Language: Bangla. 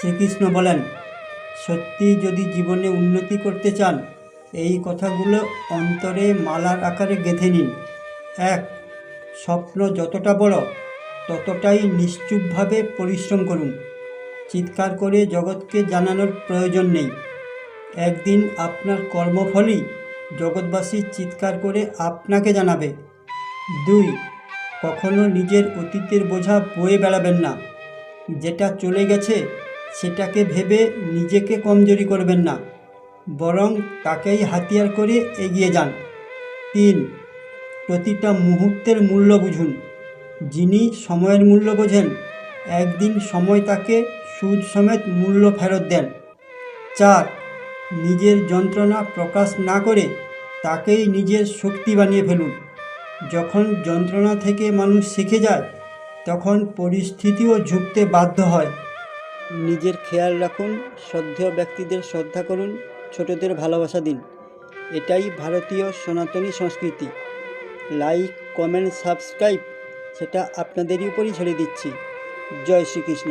শ্রীকৃষ্ণ বলেন, সত্যি যদি জীবনে উন্নতি করতে চান, এই কথাগুলো অন্তরে মালার আকারে গেঁথে নিন। 1. স্বপ্ন যতটা বড় ততটাই নিশ্চুপভাবে পরিশ্রম করুন। চিৎকার করে জগৎকে জানানোর প্রয়োজন নেই। একদিন আপনার কর্মফলই জগৎবাসী চিৎকার করে আপনাকে জানাবে। 2. কখনো নিজের অতীতের বোঝা বয়ে বেড়াবেন না। যেটা চলে গেছে সেটাকে ভেবে নিজেকে কমজোরি করবেন না, বরং তাকেই হাতিয়ার করে এগিয়ে যান। 3. প্রতিটা মুহূর্তের মূল্য বুঝুন। যিনি সময়ের মূল্য বোঝেন, একদিন সময় তাকে সুদ সমেত মূল্য ফেরত দেন। 4. নিজের যন্ত্রণা প্রকাশ না করে তাকেই নিজের শক্তি বানিয়ে ফেলুন। যখন যন্ত্রণা থেকে মানুষ শিখে যায়, তখন পরিস্থিতিও ঝুঁকতে বাধ্য হয়। নিজের খেয়াল রাখুন, শ্রদ্ধেয় ব্যক্তিদের শ্রদ্ধা করুন, ছোটদের ভালোবাসা দিন। এটাই ভারতীয় সনাতনী সংস্কৃতি। লাইক, কমেন্ট, সাবস্ক্রাইব সেটা আপনাদেরই উপরই ছেড়ে দিচ্ছি। জয় শ্রীকৃষ্ণ।